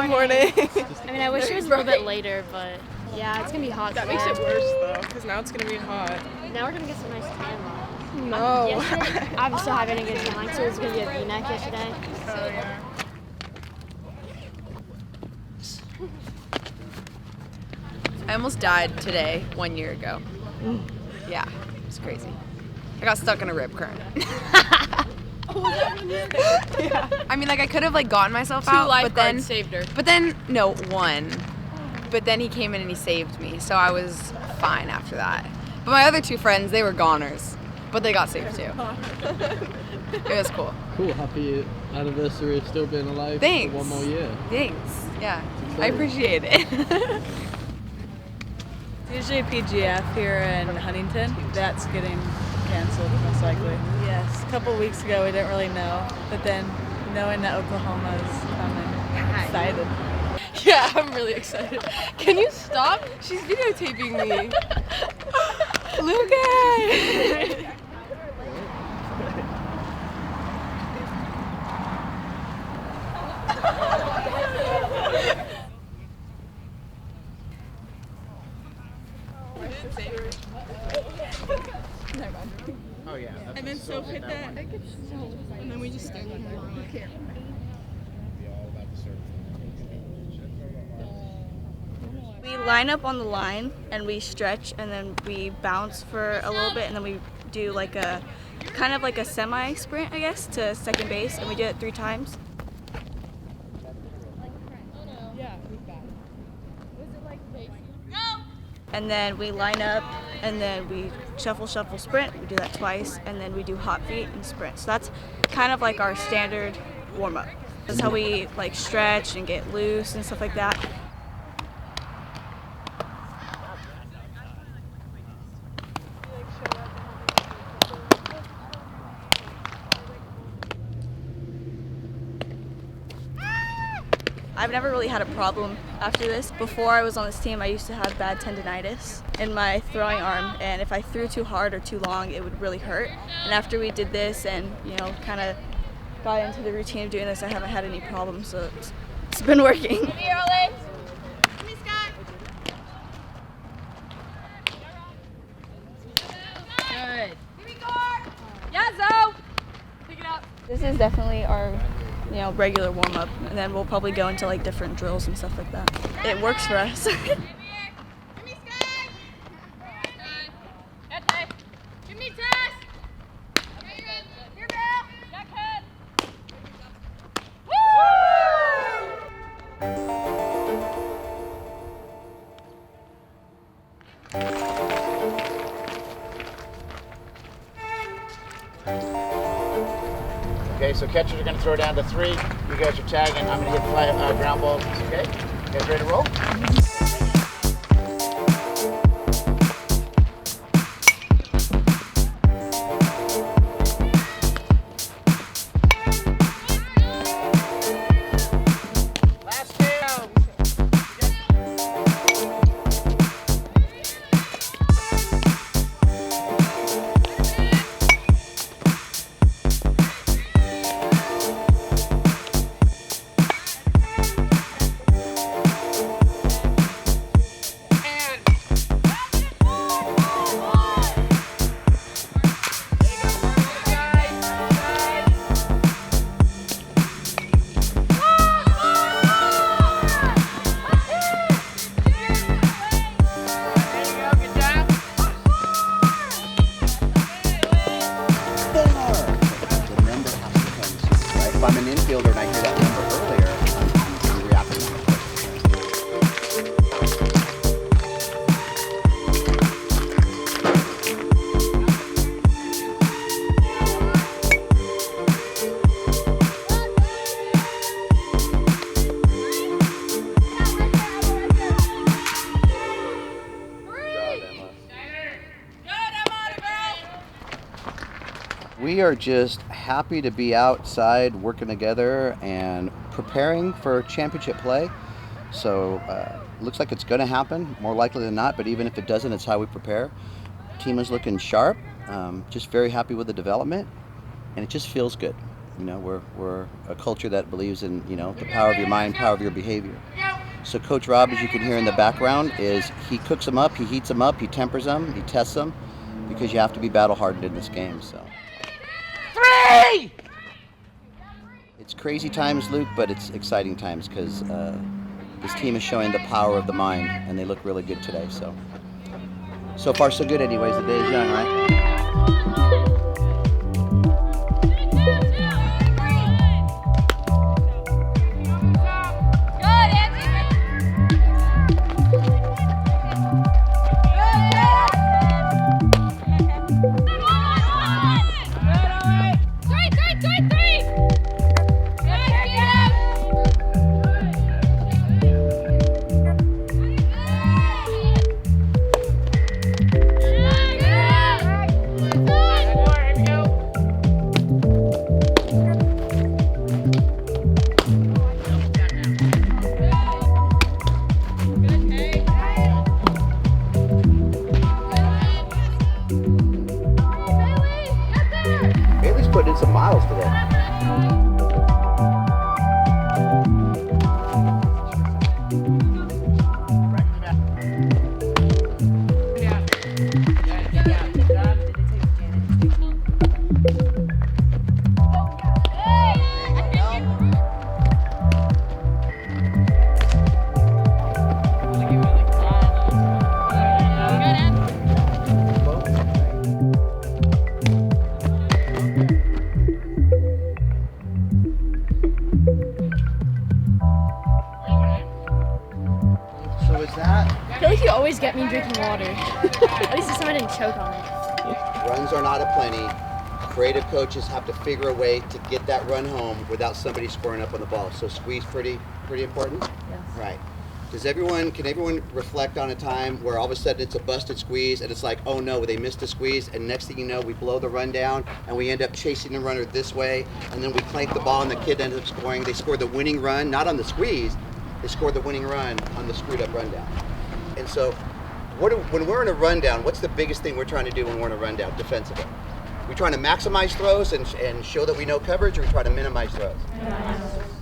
morning. I mean, I wish it was a little bit later, but yeah, it's gonna be hot. That makes it worse though, because now it's gonna be hot. Now we're gonna get some nice tan line. No. Yesterday, I'm still having a good tan line, so it was gonna be a V-neck yesterday. Oh yeah. I almost died today 1 year ago. Yeah, it's crazy. I got stuck in a rip current. Yeah. I mean, like I could have like gotten myself Two out, lifeguards saved her. But then no, one. But then he came in and he saved me, so I was fine after that. But my other two friends, they were goners, but they got saved too. It was cool. Cool, happy anniversary of still being alive Thanks. for one more year. Thanks. Yeah, I appreciate it. It's usually PGF here in Huntington. That's getting canceled most likely. Yes, a couple weeks ago we didn't really know, but then knowing that Oklahoma is coming, I'm excited. Yeah, I'm really excited. Can you stop? She's videotaping me. Lucas! Oh yeah. And then Soph hit that. And then we just stand on her. We line up on the line and we stretch and then we bounce for a little bit and then we do like a kind of like a semi sprint, I guess, to second base, and we do it 3 times. And then we line up and then we shuffle, sprint. We do that twice, and then we do hot feet and sprint. So that's kind of like our standard warm up. That's how we like stretch and get loose and stuff like that. I've never really had a problem after this. Before I was on this team, I used to have bad tendonitis in my throwing arm, and if I threw too hard or too long, it would really hurt. And after we did this and, you know, kind of got into the routine of doing this, I haven't had any problems, so it's been working. This is definitely our, you know, regular warm-up, and then we'll probably go into like different drills and stuff like that. It works for us. Okay, so catchers are going to throw down to 3. You guys are tagging. I'm going to hit ground balls. Okay? You guys ready to roll? Last 2. If I'm an infielder and I hear that number earlier, I'm reacting. We are just happy to be outside working together and preparing for championship play. So looks like it's going to happen, more likely than not, but even if it doesn't, it's how we prepare. Team is looking sharp, just very happy with the development, and it just feels good. You know, we're a culture that believes in, you know, the power of your mind, power of your behavior. So Coach Rob, as you can hear in the background, is he cooks them up, he heats them up, he tempers them, he tests them, because you have to be battle hardened in this game. So. 3! It's crazy times, Luke, but it's exciting times because this team is showing the power of the mind, and they look really good today. So far so good anyways. The day is young, right? Putting in some miles today. I feel like you always get me drinking water. At least this time I didn't choke on it. Runs are not aplenty. Creative coaches have to figure a way to get that run home without somebody scoring up on the ball. So squeeze pretty important? Yes. Right. Can everyone reflect on a time where all of a sudden it's a busted squeeze and it's like, oh no, they missed a squeeze, and next thing you know, we blow the run down and we end up chasing the runner this way, and then we clank the ball and the kid ends up scoring. They score the winning run, not on the squeeze, they score the winning run on the screwed up rundown. And so when we're in a rundown, what's the biggest thing we're trying to do when we're in a rundown defensively? We trying to maximize throws and show that we know coverage, or we try to minimize throws?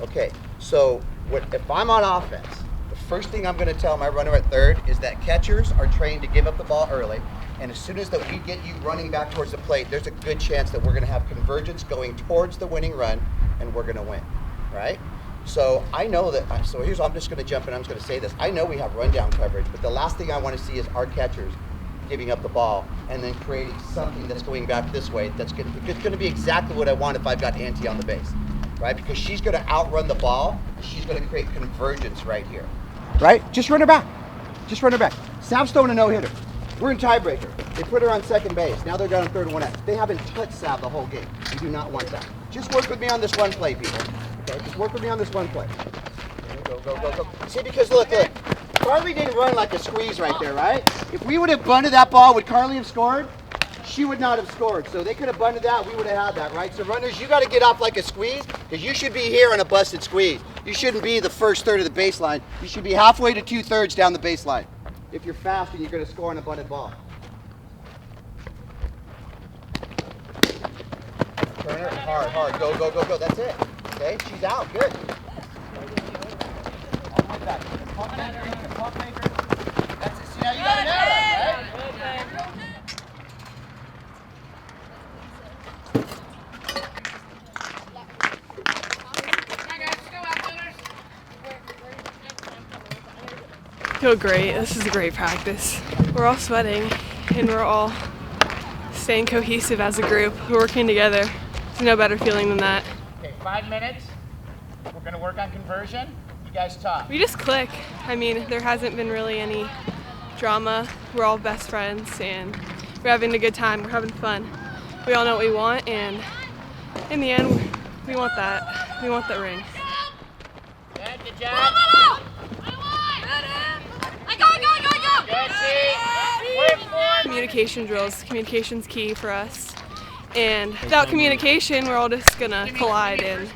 Okay, so if I'm on offense, the first thing I'm going to tell my runner at third is that catchers are trained to give up the ball early, and as soon as that we get you running back towards the plate, there's a good chance that we're going to have convergence going towards the winning run, and we're going to win, right? So I know that, I'm just going to jump in, I'm just going to say this. I know we have rundown coverage, but the last thing I want to see is our catchers giving up the ball and then creating something that's going back this way. It's going to be exactly what I want if I've got Auntie on the base, right? Because she's going to outrun the ball. She's going to create convergence right here, right? Just run her back. Just run her back. Sav's throwing a no-hitter. We're in tiebreaker. They put her on second base. Now they're down in third and 1-out. They haven't touched Sav the whole game. You do not want that. Just work with me on this one play, people. Okay, just work with me on this one play. Go. See, because look. Carly didn't run like a squeeze right there, right? If we would have bunted that ball, would Carly have scored? She would not have scored. So they could have bunted that, we would have had that, right? So runners, you got to get off like a squeeze, because you should be here on a busted squeeze. You shouldn't be the first third of the baseline. You should be halfway to 2/3 down the baseline if you're fast and you're going to score on a bunted ball. Turn her hard. Go. That's it. Okay, she's out. Good. That's it. See, now you got an arrow, right? Feel great. This is a great practice. We're all sweating and we're all staying cohesive as a group. We're working together. There's no better feeling than that. Okay, 5 minutes. We're going to work on conversion. You guys talk. We just click. I mean, there hasn't been really any drama. We're all best friends and we're having a good time. We're having fun. We all know what we want, and in the end, we want that. We want that ring. Good job. Communication drills. Communication's key for us. And without communication, we're all just gonna collide, and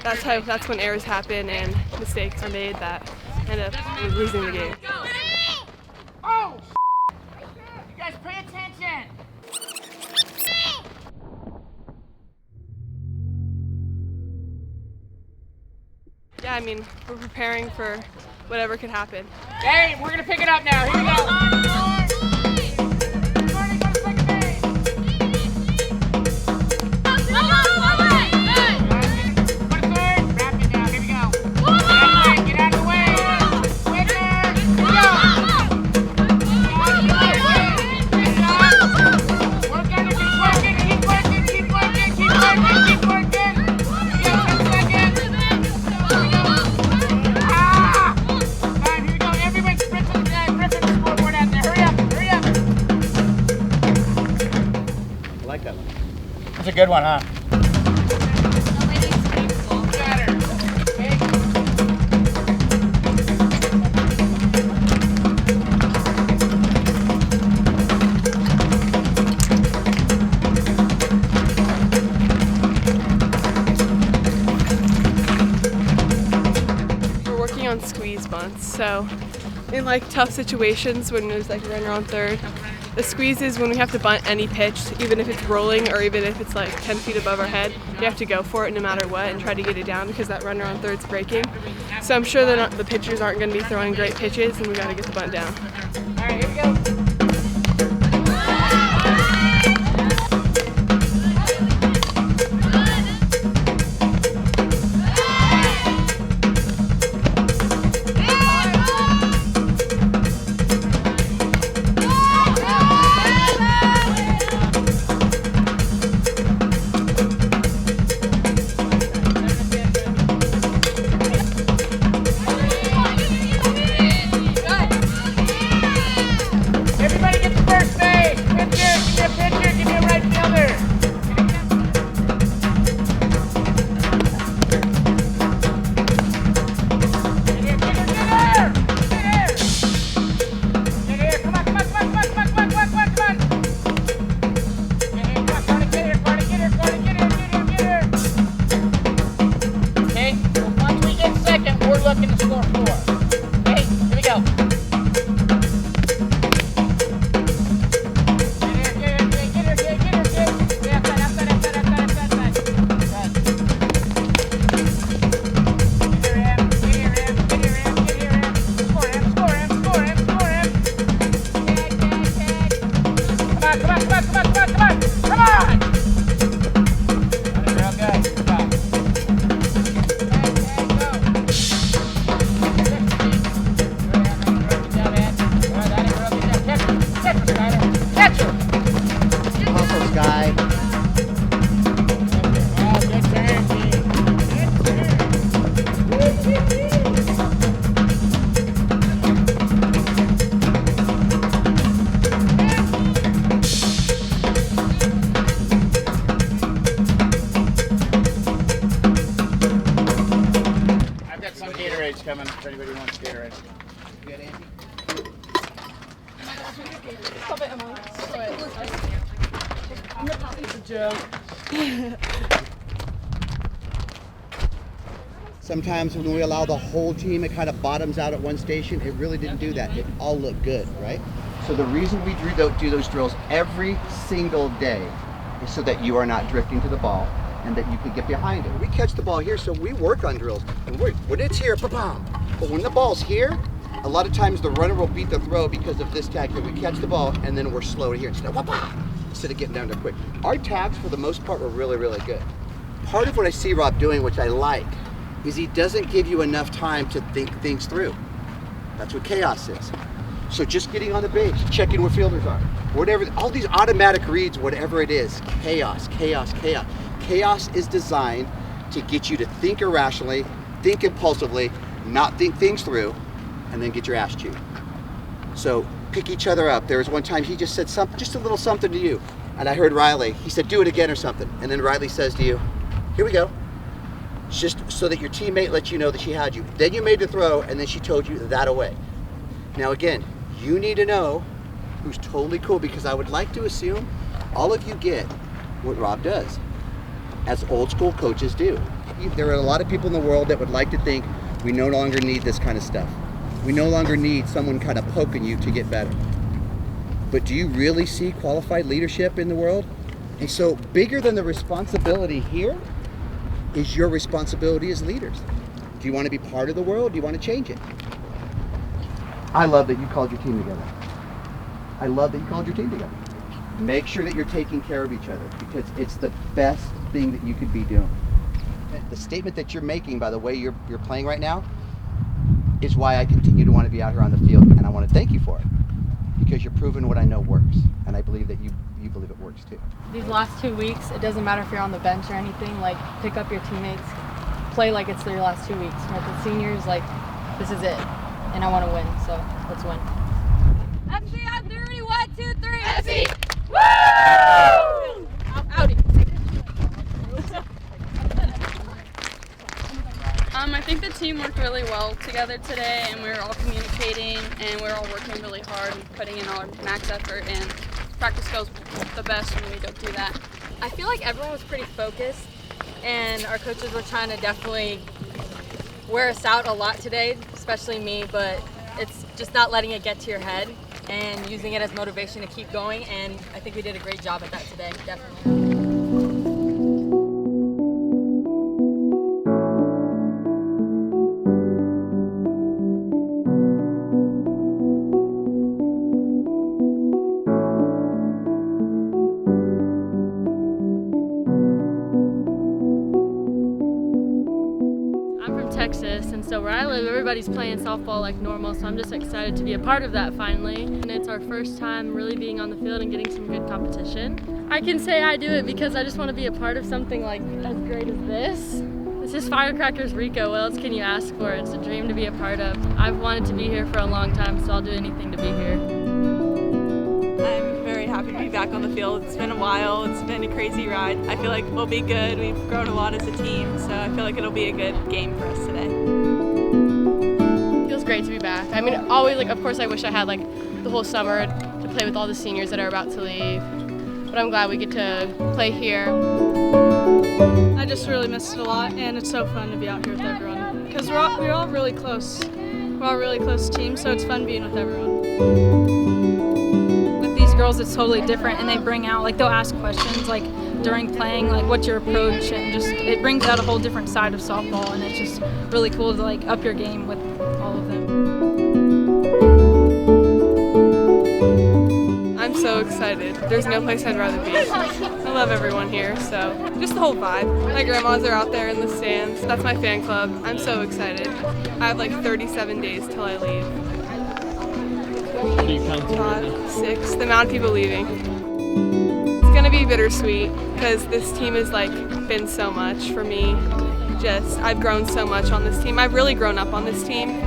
that's when errors happen and mistakes are made that end up losing the game. Oh! You guys pay attention! Yeah, I mean, we're preparing for whatever could happen. Hey, we're gonna pick it up now. Here we go. That's a good one, huh? We're working on squeeze bunts, so in like tough situations when there's like a runner on third, the squeeze is when we have to bunt any pitch, even if it's rolling or even if it's like 10 feet above our head. You have to go for it no matter what and try to get it down because that runner on third's breaking. So I'm sure that the pitchers aren't going to be throwing great pitches and we got to get the bunt down. All right, here we go. Coming if anybody wants to get ready. Sometimes when we allow the whole team, it kind of bottoms out at one station. It really didn't do that. It all looked good, right? So the reason we do those drills every single day is so that you are not drifting to the ball and that you can get behind it. We catch the ball here, so we work on drills. And when it's here, ba-bam. But when the ball's here, a lot of times the runner will beat the throw because of this tag here. We catch the ball and then we're slow here instead of getting down there quick. Our tags, for the most part, were really, really good. Part of what I see Rob doing, which I like, is he doesn't give you enough time to think things through. That's what chaos is. So just getting on the base, checking where fielders are, whatever, all these automatic reads, whatever it is, chaos, chaos, chaos. Chaos is designed to get you to think irrationally, think impulsively, not think things through, and then get your ass chewed. So pick each other up. There was one time he just said something, just a little something to you, and I heard Riley, he said, do it again or something. And then Riley says to you, here we go. Just so that your teammate lets you know that she had you. Then you made the throw, and then she told you that away. Now again, you need to know who's totally cool, because I would like to assume all of you get what Rob does, as old school coaches do. There are a lot of people in the world that would like to think we no longer need this kind of stuff. We no longer need someone kind of poking you to get better. But do you really see qualified leadership in the world? And so bigger than the responsibility here is your responsibility as leaders. Do you want to be part of the world? Do you want to change it? I love that you called your team together. I love that you called your team together. Make sure that you're taking care of each other because it's the best thing that you could be doing. The statement that you're making by the way you're playing right now is why I continue to want to be out here on the field, and I want to thank you for it because you're proving what I know works, and I believe that you believe it works too. These last 2 weeks, it doesn't matter if you're on the bench or anything, like pick up your teammates, play like it's your last 2 weeks. Like the seniors, like this is it, and I want to win, so let's win. FC on 30, 1, 2, 3. FC! Woo! Outie. I think the team worked really well together today, and we were all communicating, and we were all working really hard and putting in our max effort, and practice goes the best when we go do that. I feel like everyone was pretty focused, and our coaches were trying to definitely wear us out a lot today, especially me, but it's just not letting it get to your head and using it as motivation to keep going, and I think we did a great job at that today, definitely. Texas, and so where I live, everybody's playing softball like normal, so I'm just excited to be a part of that finally. And it's our first time really being on the field and getting some good competition. I can say I do it because I just want to be a part of something like as great as this. This is Firecrackers Rico. What else can you ask for? It's a dream to be a part of. I've wanted to be here for a long time, so I'll do anything to be here. I'm very happy to be back on the field. It's been a while. It's been a crazy ride. I feel like we'll be good. We've grown a lot as a team, so I feel like it'll be a good game for us today. Feels great to be back. I mean, always, like, of course I wish I had like the whole summer to play with all the seniors that are about to leave, but I'm glad we get to play here. I just really missed it a lot, and it's so fun to be out here with everyone because we're all really close. We're all a really close team, so it's fun being with everyone. Girls, it's totally different, and they bring out, like, they'll ask questions like during playing, like what's your approach, and just it brings out a whole different side of softball, and it's just really cool to like up your game with all of them. I'm so excited. There's no place I'd rather be. I love everyone here, so just the whole vibe. My grandmas are out there in the stands. That's my fan club. I'm so excited. I have like 37 days till I leave. What are you counting right now? 6, the amount of people leaving. It's gonna be bittersweet because this team has like been so much for me. I've grown so much on this team. I've really grown up on this team.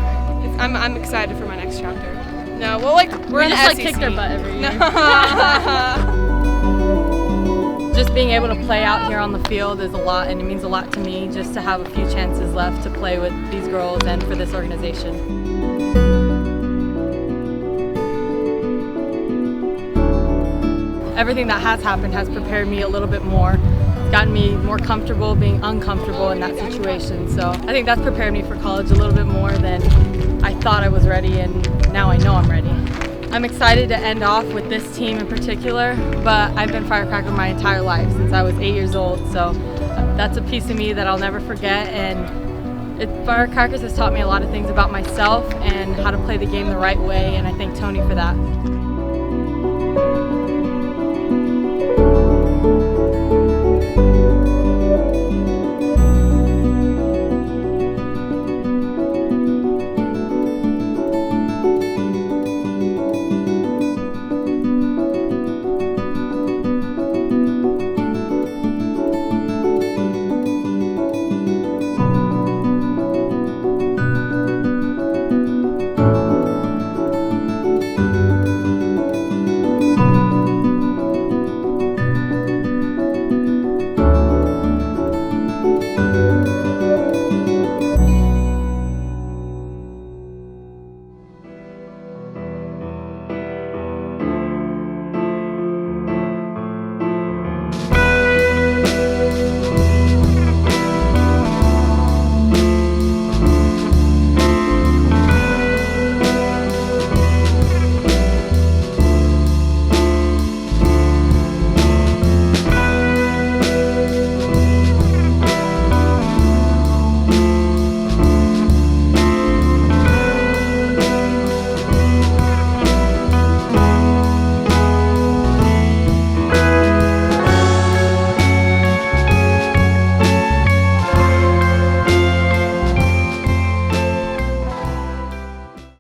I'm excited for my next chapter. No, well, like we're in the SEC. Just like kick their butt every year. Just being able to play out here on the field is a lot, and it means a lot to me just to have a few chances left to play with these girls and for this organization. Everything that has happened has prepared me a little bit more. It's gotten me more comfortable being uncomfortable in that situation. So I think that's prepared me for college a little bit more than I thought I was ready, and now I know I'm ready. I'm excited to end off with this team in particular, but I've been Firecracker my entire life since I was 8 years old. So that's a piece of me that I'll never forget, and Firecrackers has taught me a lot of things about myself and how to play the game the right way, and I thank Tony for that.